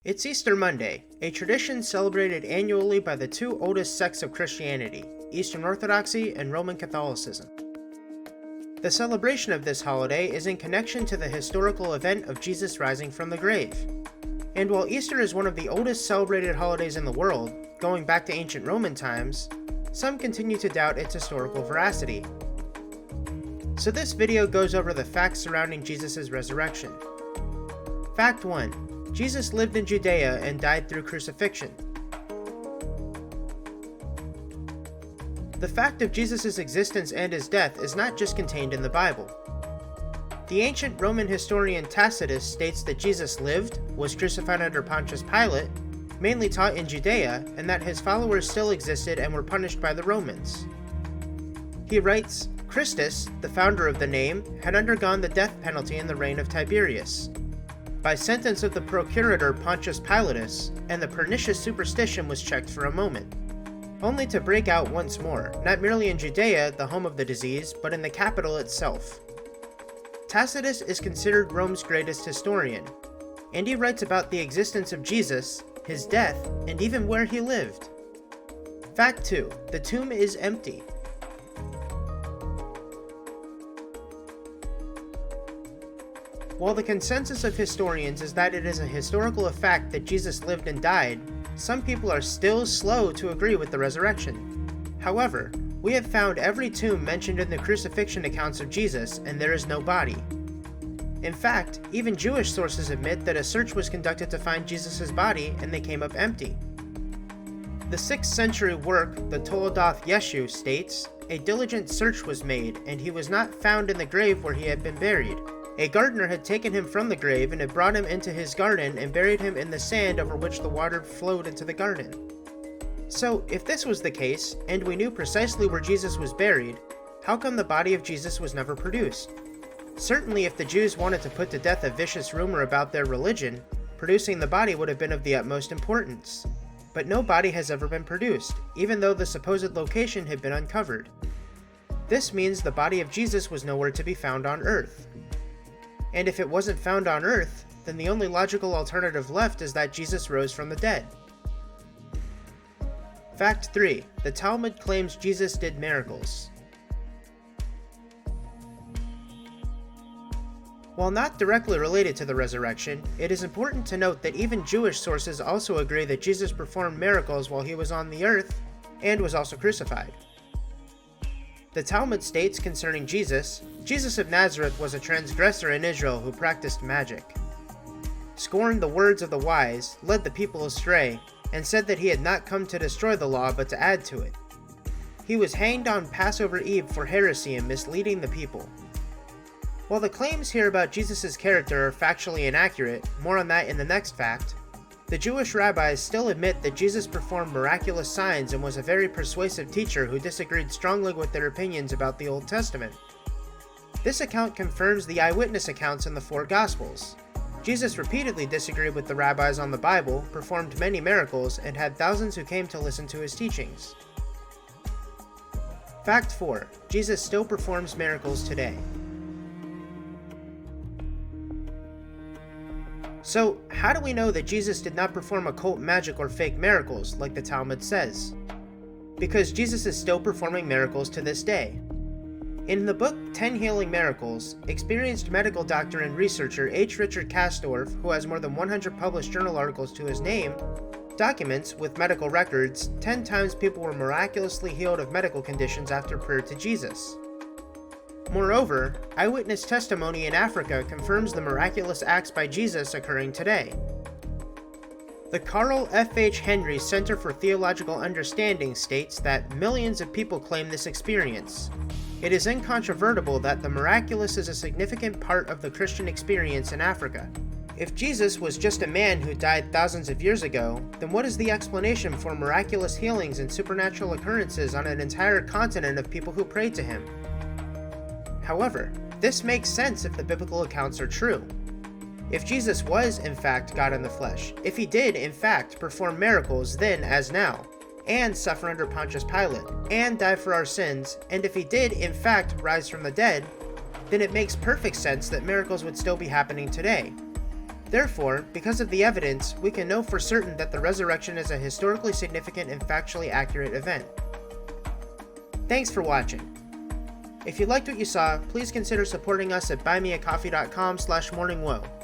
It's Easter Monday, a tradition celebrated annually by the two oldest sects of Christianity, Eastern Orthodoxy and Roman Catholicism. The celebration of this holiday is in connection to the historical event of Jesus rising from the grave. And while Easter is one of the oldest celebrated holidays in the world, going back to ancient Roman times, some continue to doubt its historical veracity. So this video goes over the facts surrounding Jesus' resurrection. Fact 1. Jesus lived in Judea and died through crucifixion. The fact of Jesus' existence and his death is not just contained in the Bible. The ancient Roman historian Tacitus states that Jesus lived, was crucified under Pontius Pilot, mainly taught in Judea, and that his followers still existed and were punished by the Romans. He writes, Christus, the founder of the name, had undergone the death penalty in the reign of Tiberius. By sentence of the procurator Pontius Pilatus, and the pernicious superstition was checked for a moment, only to break out once more, not merely in Judea, the home of the disease, but in the capital itself. Tacitus is considered Rome's greatest historian, and he writes about the existence of Jesus, his death, and even where he lived. Fact 2. The tomb is empty. While the consensus of historians is that it is a historical fact that Jesus lived and died, some people are still slow to agree with the resurrection. However, we have found every tomb mentioned in the crucifixion accounts of Jesus, and there is no body. In fact, even Jewish sources admit that a search was conducted to find Jesus' body, and they came up empty. The 6th century work, the Toledoth Yeshu, states, a diligent search was made, and he was not found in the grave where he had been buried. A gardener had taken him from the grave and had brought him into his garden and buried him in the sand over which the water flowed into the garden. So, if this was the case, and we knew precisely where Jesus was buried, how come the body of Jesus was never produced? Certainly if the Jews wanted to put to death a vicious rumor about their religion, producing the body would have been of the utmost importance. But no body has ever been produced, even though the supposed location had been uncovered. This means the body of Jesus was nowhere to be found on earth. And if it wasn't found on earth, then the only logical alternative left is that Jesus rose from the dead. Fact 3. The Talmud claims Jesus did miracles. While not directly related to the resurrection, it is important to note that even Jewish sources also agree that Jesus performed miracles while he was on the earth and was also crucified. The Talmud states concerning Jesus of Nazareth was a transgressor in Israel who practiced magic, scorned the words of the wise, led the people astray, and said that he had not come to destroy the law but to add to it. He was hanged on Passover Eve for heresy and misleading the people. While the claims here about Jesus' character are factually inaccurate, more on that in the next fact, the Jewish rabbis still admit that Jesus performed miraculous signs and was a very persuasive teacher who disagreed strongly with their opinions about the Old Testament. This account confirms the eyewitness accounts in the 4 Gospels. Jesus repeatedly disagreed with the rabbis on the Bible, performed many miracles, and had thousands who came to listen to his teachings. Fact 4. Jesus still performs miracles today. So, how do we know that Jesus did not perform occult magic or fake miracles, like the Talmud says? Because Jesus is still performing miracles to this day. In the book 10 Healing Miracles, experienced medical doctor and researcher H. Richard Kastorf, who has more than 100 published journal articles to his name, documents, with medical records, 10 times people were miraculously healed of medical conditions after prayer to Jesus. Moreover, eyewitness testimony in Africa confirms the miraculous acts by Jesus occurring today. The Carl F. H. Henry Center for Theological Understanding states that millions of people claim this experience. It is incontrovertible that the miraculous is a significant part of the Christian experience in Africa. If Jesus was just a man who died thousands of years ago, then what is the explanation for miraculous healings and supernatural occurrences on an entire continent of people who pray to him? However, this makes sense if the biblical accounts are true. If Jesus was, in fact, God in the flesh, if he did, in fact, perform miracles then as now, and suffer under Pontius Pilate, and die for our sins, and if he did, in fact, rise from the dead, then it makes perfect sense that miracles would still be happening today. Therefore, because of the evidence, we can know for certain that the resurrection is a historically significant and factually accurate event. Thanks for watching. If you liked what you saw, please consider supporting us at buymeacoffee.com/morningwoah.